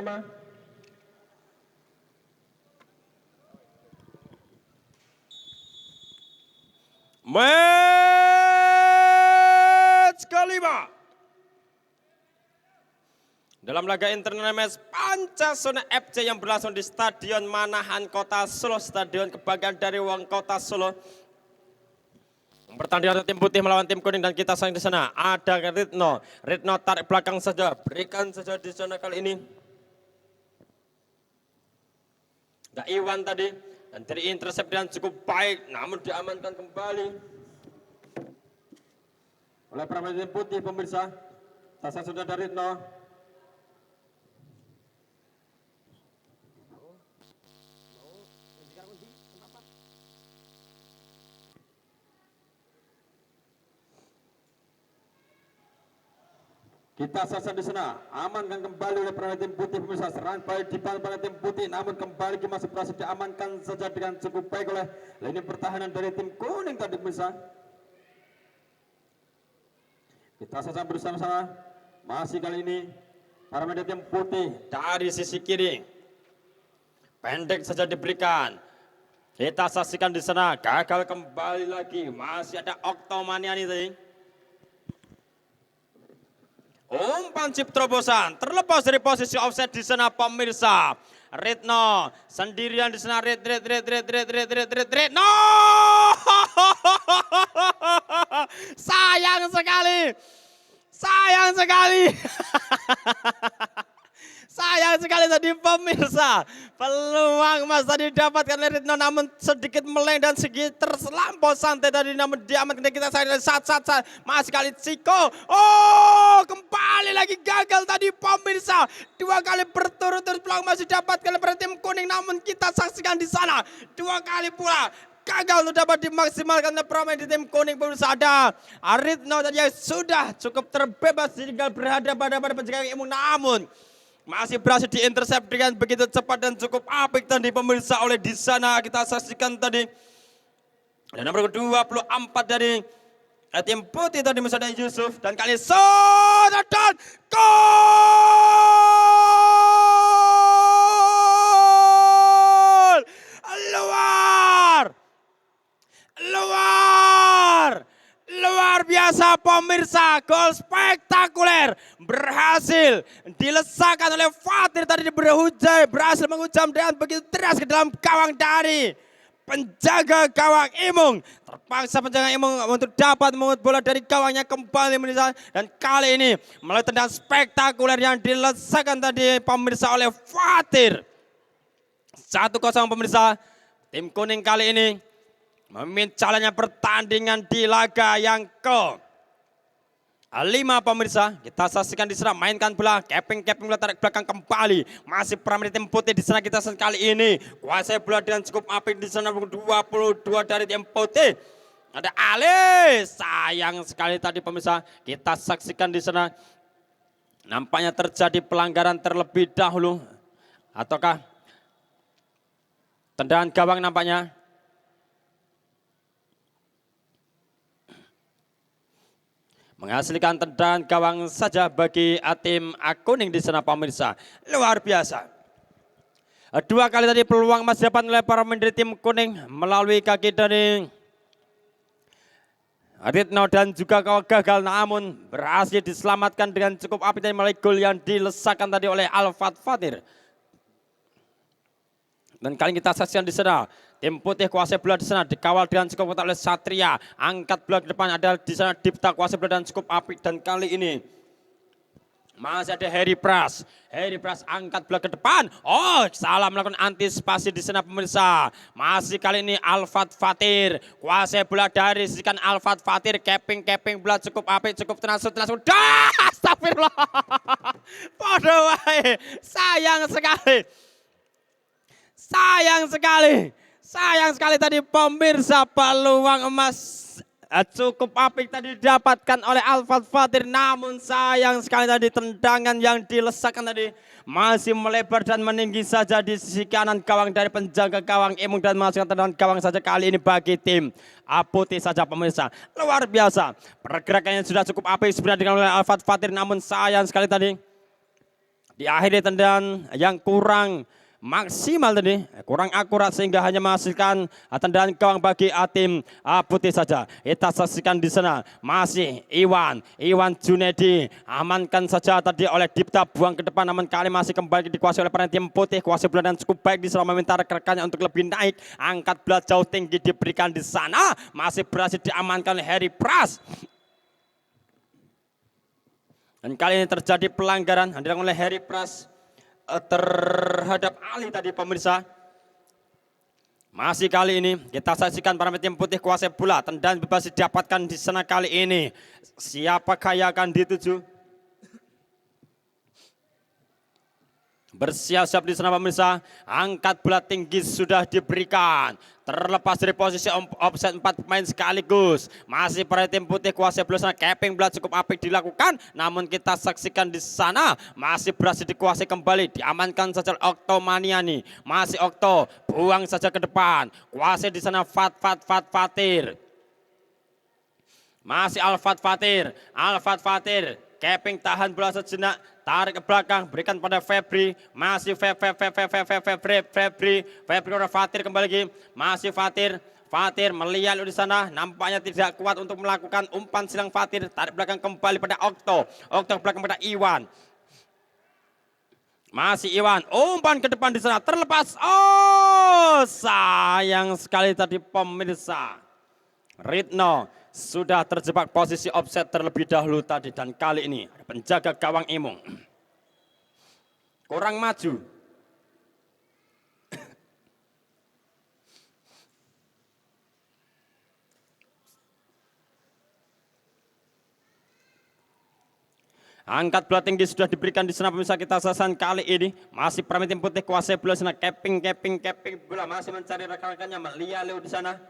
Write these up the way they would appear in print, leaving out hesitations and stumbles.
5. Match kelima. Dalam laga internal match Pancasona FC yang berlangsung di Stadion Manahan Kota Solo, Stadion Kebanggaan dari Wong Kota Solo. Pertandingan tim putih melawan tim kuning dan kita sayang di sana. Ada Ridno. Ridno tarik belakang saja, berikan saja di sana kali ini. Ada Iwan tadi dan dari intercept dengan cukup baik, namun diamankan kembali oleh pemain tim putih pemirsa. Sasa sudah dari Ridno. Kita sasar di sana, amankan kembali oleh pemain tim putih pemirsa. Serangan baik di pemain tim putih, namun kembali masih berhasil diamankan saja dengan cukup baik oleh lini pertahanan dari tim kuning tadi pemirsa. Kita sasar bersama-sama, masih kali ini para pemain tim putih dari sisi kiri. Pendek saja diberikan. Kita saksikan di sana, gagal kembali lagi. Masih ada Oktomaniani tadi. Umpan chip terobosan terlepas dari posisi offset di sana pemirsa. Ridno sendirian di sana. No! Sayang sekali. Sayang sekali. Sayang sekali tadi pemirsa. Peluang emas tadi didapatkan oleh Ridno, namun sedikit meleng dan sedikit terlampau santai tadi, namun diamankan kita sayang saat masih kali Ciko. Oh, kembali lagi gagal tadi pemirsa. 2 kali berturut-turut peluang masih didapatkan oleh tim kuning, namun kita saksikan di sana 2 kali pula gagal untuk dapat dimaksimalkan oleh pemain di tim kuning pemirsa. Ada Ridno tadi yang sudah cukup terbebas tinggal berhadapan pada penjaga ilmu, namun masih berhasil diintercept dengan begitu cepat dan cukup apik tadi pemirsa oleh di sana kita saksikan tadi. Dan nomor ke-24 dari tim putih tadi Musada Yusuf, dan kali dan gol! Luar biasa pemirsa, gol spektakuler berhasil dilesakkan oleh Fatir tadi, berhasil menghujam dengan begitu deras ke dalam gawang dari penjaga gawang Imung. Terpaksa penjaga Imung untuk dapat mengut bola dari gawangnya kembali pemirsa, dan kali ini melalui tendangan spektakuler yang dilesakkan tadi pemirsa oleh Fatir. 1-0 pemirsa, tim kuning kali ini memimpin jalannya pertandingan di laga yang ke-5 pemirsa. Kita saksikan di sana, mainkan bola, keping bola, tarik belakang kembali. Masih peramal tim putih di sana, kita saksikan kali ini kuasai bola dengan cukup apik di sana. 22 dari tim putih. Ada Ali, sayang sekali tadi pemirsa. Kita saksikan di sana, nampaknya terjadi pelanggaran terlebih dahulu, ataukah tendangan gawang nampaknya. Menghasilkan tendangan gawang saja bagi tim kuning di sana pemirsa. Luar biasa. 2 kali tadi peluang masih dapat oleh para pemain dari tim kuning melalui kaki dari Ridno dan juga gagal, namun berhasil diselamatkan dengan cukup apik dari melalui gol yang dilesakkan tadi oleh Alfat Fatir. Dan kali kita saksikan di sana, tim putih kuasai bola di sana, dikawal dengan cukup ketat oleh Satria. Angkat bola ke depan, ada di sana Dipta kuasai bola dan cukup apik, dan kali ini masih ada Harry Pras. Harry Pras angkat bola ke depan. Oh, salah melakukan antisipasi di sana pemirsa. Masih kali ini Alfat Fatir kuasai bola dari sisikan Alfat Fatir, keping bola cukup apik, cukup tenang. Astagfirullah. Podo wae. Sayang sekali tadi pemirsa, peluang emas cukup apik tadi didapatkan oleh Alfat Fatir, namun sayang sekali tadi tendangan yang dilesakkan tadi masih melebar dan meninggi saja di sisi kanan gawang dari penjaga gawang Imung, dan menghasilkan tendangan gawang saja kali ini bagi tim putih saja pemirsa. Luar biasa, pergerakannya sudah cukup apik sebenarnya dengan oleh Alfat Fatir, namun sayang sekali tadi Diakhiri tendangan yang kurang maksimal tadi, kurang akurat sehingga hanya menghasilkan tendangan gawang bagi tim putih saja. Kita saksikan di sana masih Iwan Junedi amankan saja tadi oleh Dipta, buang ke depan, namun kali masih kembali dikuasai oleh para tim putih. Kuasai bola dan cukup baik di sana, meminta rekan-rekannya untuk lebih naik, angkat bola jauh tinggi diberikan di sana, masih berhasil diamankan oleh Harry Pras. Dan kali ini terjadi pelanggaran dilakukan oleh Harry Pras terhadap Ali tadi pemirsa. Masih kali ini kita saksikan para tim putih kuasai bola, tendangan bebas didapatkan di sana kali ini. Siapakah yang akan dituju? Bersiap-siap di sana pemirsa, angkat bola tinggi sudah diberikan. Terlepas dari posisi offset 4 pemain sekaligus. Masih para tim putih kuasai bola sana, capping bola cukup apik dilakukan. Namun kita saksikan di sana masih berhasil dikuasai kembali. Diamankan saja Okto Maniani. Masih Okto, buang saja ke depan. Kuasai di sana Fatir. Masih Alfat Fatir. Capping tahan bola sejenak. Tarik ke belakang, berikan pada Febri, masih Febri kepada Fatir kembali lagi, masih Fatir melihat di sana, nampaknya tidak kuat untuk melakukan umpan silang Fatir, tarik belakang kembali pada Okto belakang pada Iwan. Masih Iwan, umpan ke depan di sana, terlepas, sayang sekali tadi pemirsa. Ridno sudah terjebak posisi offset terlebih dahulu tadi, dan kali ini penjaga gawang Imung kurang maju. Angkat bola tinggi sudah diberikan di sana pemirsa. Kita sasaran kali ini masih para tim putih kuasai bola sana, capping bola, masih mencari rekan-rekannya, melihat di sana.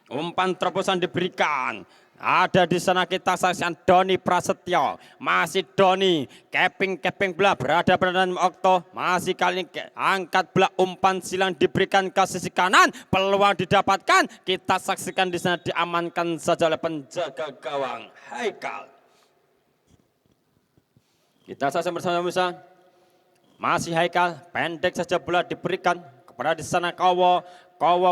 Umpan terobosan diberikan. Ada di sana kita saksikan Doni Prasetyo. Masih Doni. Capping bola berada dengan Okto. Masih kali ini angkat bola, umpan silang diberikan ke sisi kanan. Peluang didapatkan. Kita saksikan di sana diamankan saja oleh penjaga gawang Haikal. Kita saksikan bersama-sama. Masih Haikal. Pendek saja bola diberikan kepada di sana Kowo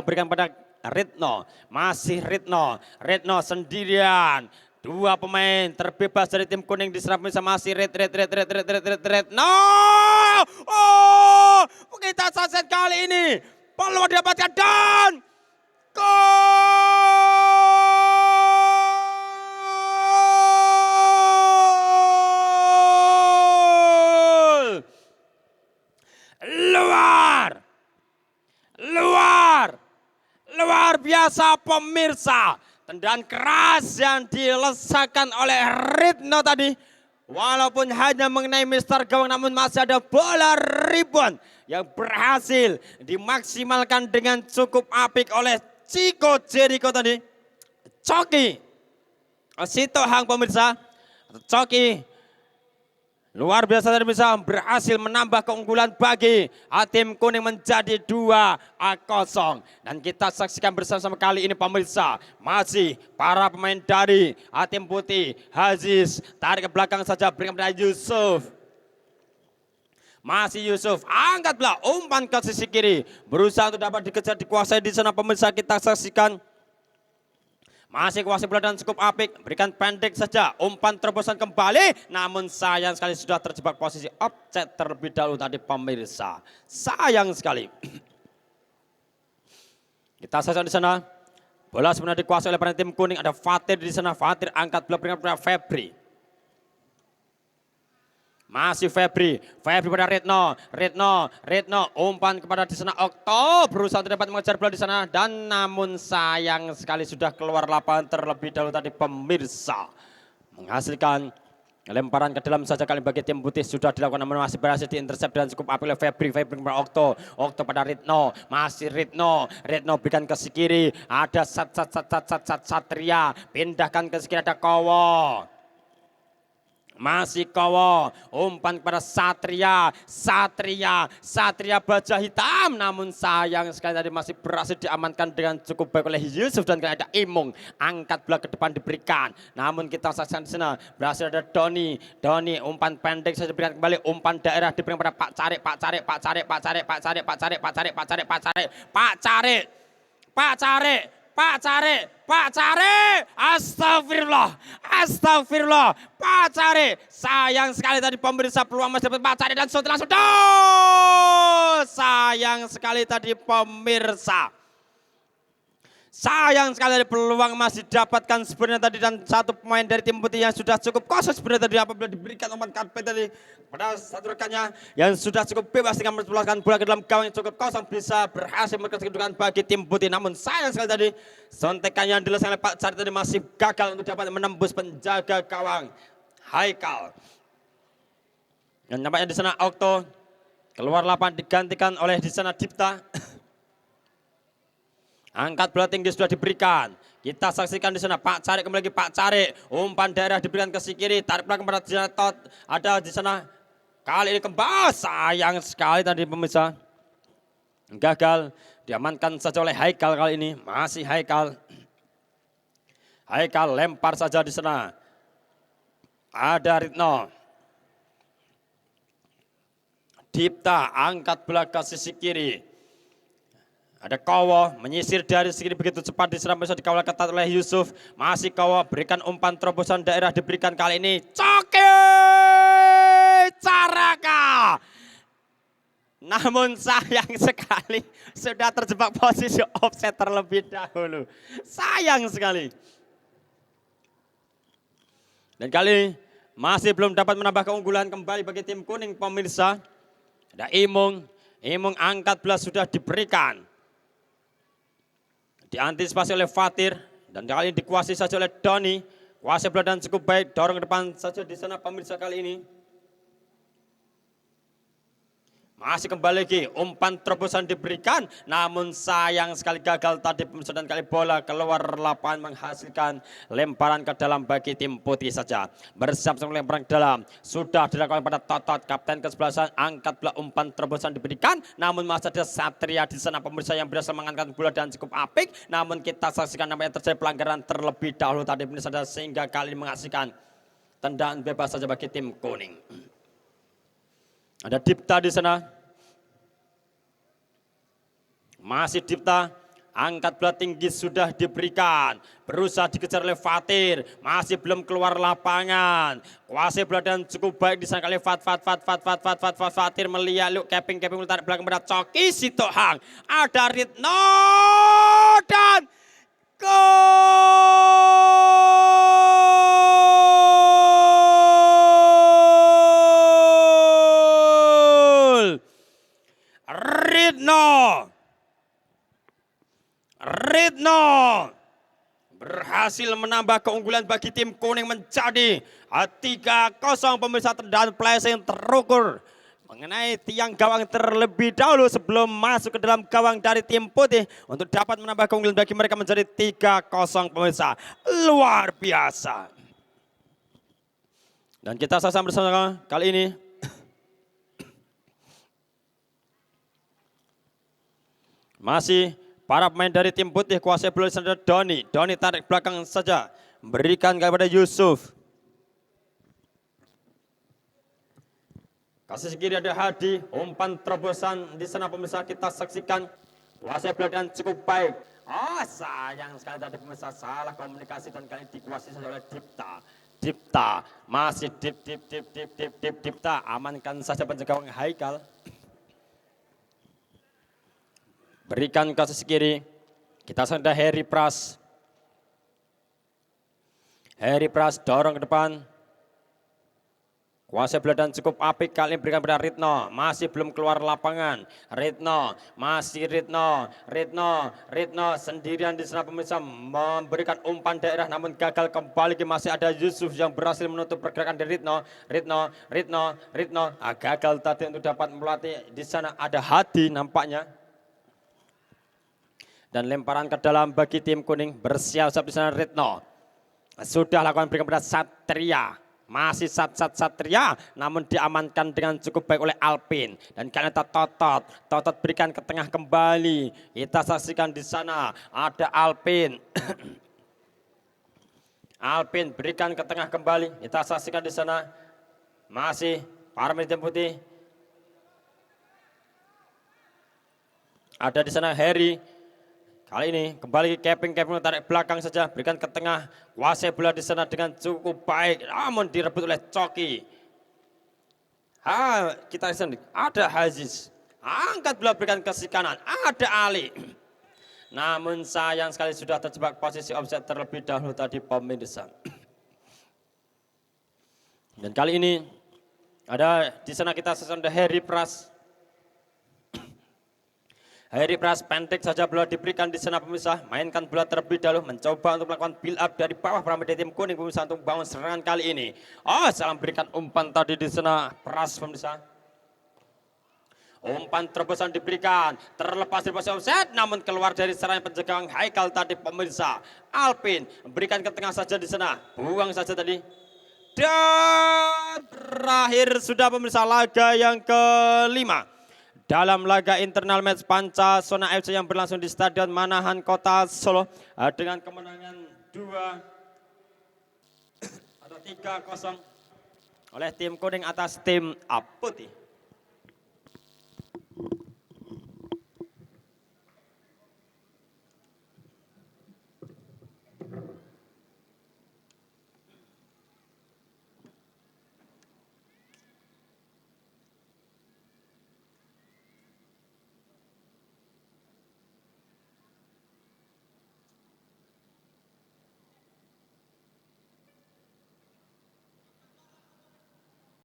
berikan pada Ridno, masih Ridno sendirian. Dua pemain terbebas dari tim kuning di sana pemirsa, masih Ridno. Kita saksikan kali ini peluang didapatkan dan gol. Luar biasa pemirsa. Tendangan keras yang dilesakan oleh Ridno tadi. Walaupun hanya mengenai Mister Gawang, namun masih ada bola rebound yang berhasil dimaksimalkan dengan cukup apik oleh Chico Jericho tadi. Coki Sitohang pemirsa. Coki luar biasa tadi bisa berhasil menambah keunggulan bagi tim kuning menjadi 2-0. Dan kita saksikan bersama-sama kali ini pemirsa, masih para pemain dari tim putih. Aziz tarik ke belakang saja, berikan kepada Yusuf. Masih Yusuf, angkat bola, umpan ke sisi kiri, berusaha untuk dapat dikejar, dikuasai di sana pemirsa. Kita saksikan masih kuasai bola dan cukup apik, berikan pendek saja, umpan terobosan kembali, namun sayang sekali sudah terjebak posisi offset terlebih dahulu tadi pemirsa. Sayang sekali. Kita saksikan di sana, bola sebenarnya dikuasai oleh para tim kuning, ada Fatir di sana, Fatir angkat bola, berikan kepada Febri. Masih Febri pada Ridno, umpan kepada di sana Okto, berusaha untuk dapat mengejar bola di sana, dan namun sayang sekali sudah keluar lapangan terlebih dahulu tadi pemirsa. Menghasilkan lemparan ke dalam saja kali bagi tim putih sudah dilakukan, namun masih berhasil diintercept dan cukup apik oleh Febri kepada Okto pada Ridno, masih Ridno berikan ke sisi kiri, ada Satria, pindahkan ke sisi kiri, ada Kowo. Masih Kowo, umpan kepada Satria, Satria baja hitam, namun sayang sekali tadi masih berhasil diamankan dengan cukup baik oleh Yusuf dan ada Imung, angkat bola ke depan diberikan, namun kita saksikan di sana berhasil ada Doni, umpan pendek saja diberikan kembali, umpan daerah diberikan kepada Pak Cari, astagfirullah, Pak Cari, sayang sekali tadi pemirsa peluang masih dapat Pak Cari dan langsung sayang sekali tadi pemirsa. Sayang sekali dari peluang masih dapatkan sebenarnya tadi dan satu pemain dari tim putih yang sudah cukup kosong sebenarnya tadi apabila diberikan umpan karpet tadi pada satu rekannya yang sudah cukup bebas dengan memperlakukan bola ke dalam gawang yang cukup kosong bisa berhasil memberikan kedudukan bagi tim putih, namun sayang sekali tadi sontekan yang dilakukan oleh Pak Cari tadi masih gagal untuk dapat menembus penjaga gawang Haikal. Dan nampaknya di sana Okto keluar lapangan digantikan oleh di sana Dipta. Angkat bola tinggi sudah diberikan. Kita saksikan di sana Pak Cari kembali lagi Pak Cari. Umpan daerah diberikan ke si kiri. Tarik belakang kepada Tot. Ada di sana. Kali ini kembali. Sayang sekali tadi pemirsa. Gagal. Diamankan saja oleh Haikal kali ini. Masih Haikal. Haikal lempar saja di sana. Ada Ritno. Dipta angkat bola ke sisi kiri. Ada Kowo menyisir dari sini begitu cepat diserang bisa dikawal ketat oleh Yusuf. Masih Kowo berikan umpan terobosan daerah diberikan kali ini. Coki Caraka. Namun sayang sekali sudah terjebak posisi offset terlebih dahulu. Sayang sekali. Dan kali masih belum dapat menambah keunggulan kembali bagi tim kuning pemirsa. Ada Imung angkat bola sudah diberikan. Diantisipasi oleh Fatir dan kali ini dikuasai saja oleh Doni. Kuasai bola dan cukup baik, dorong ke depan saja di sana pemirsa kali ini. Masih kembali lagi umpan terobosan diberikan, namun sayang sekali gagal tadi pemirsa dan kali bola keluar lapangan menghasilkan lemparan ke dalam bagi tim putih saja. Bersiap-siap lemparan ke dalam, sudah dilakukan pada Totot, kapten ke-11, angkat bola umpan terobosan diberikan, namun masih ada Satria di sana pemirsa yang berhasil mengangkat bola dan cukup apik, namun kita saksikan namanya terjadi pelanggaran terlebih dahulu tadi pemirsa sehingga kali ini menghasilkan tendangan bebas saja bagi tim kuning. Ada Dipta di sana. Masih Dipta, angkat bola tinggi sudah diberikan. Berusaha dikejar oleh Fatir, masih belum keluar lapangan. Kuasai bola dan cukup baik di sana kali Fatir melihat Luk keping tarik belakang pada Coki Sitohang. Ada Ritno dan Ritno berhasil menambah keunggulan bagi tim kuning menjadi 3-0 pemirsa dan placing terukur mengenai tiang gawang terlebih dahulu sebelum masuk ke dalam gawang dari tim putih untuk dapat menambah keunggulan bagi mereka menjadi 3-0 pemirsa. Luar biasa. Dan kita saksikan bersama kali ini masih para pemain dari tim putih kuasai bola di Doni. Doni tarik belakang saja, berikan kepada Yusuf. Kasih kiri ada Hadi, umpan terobosan di sana pemirsa kita saksikan. Kuasai bola dan cukup baik. Sayang sekali tadi pemirsa salah komunikasi dan kali dikuasai saja oleh Dipta. Masih Dipta, amankan saja penjaga gawang Haikal. Berikan ke sisi kiri. Kita sudah Harry Pras dorong ke depan. Kuasai bola dan cukup apik kali berikan pada Ritno. Masih belum keluar lapangan. Ritno sendirian di sana pemirsa memberikan umpan daerah namun gagal kembali. Masih ada Yusuf yang berhasil menutup pergerakan dari Ritno. Gagal tadi untuk dapat melatih di sana ada Hadi nampaknya. Dan lemparan ke dalam bagi tim kuning bersiap-siap di sana Ritno. Sudah lakukan berikan pada Satria. Masih Satria, namun diamankan dengan cukup baik oleh Alpin. Dan kali ini Totot berikan ke tengah kembali. Kita saksikan di sana ada Alpin. Alpin berikan ke tengah kembali. Kita saksikan di sana masih Parmen Hitam Putih. Ada di sana Harry. Kali ini kembali Kevin tarik belakang saja, berikan ke tengah, kuasai bola di sana dengan cukup baik, namun direbut oleh Coki. Kita lihat ada Haziz, angkat bola berikan ke si kanan, ada Ali. Namun sayang sekali sudah terjebak posisi offside terlebih dahulu tadi pemirsa. Dan kali ini ada di sana kita sesuai Harry Pras. Harry Pras pendek saja bola diberikan di sana pemirsa, mainkan bola terlebih dahulu, mencoba untuk melakukan build up dari bawah Pramudia tim kuning pemirsa untuk bangun serangan kali ini. Salah berikan umpan tadi di sana Pras pemirsa. Umpan terobosan diberikan, terlepas dari posisi offset, namun keluar dari serangan penjaga gawang Haikal tadi pemirsa. Alpin memberikan ke tengah saja di sana, buang saja tadi. Dan terakhir sudah pemirsa laga yang kelima. Dalam laga internal match Pancasona FC yang berlangsung di Stadion Manahan Kota Solo dengan kemenangan 3-0 oleh tim kuning atas tim putih.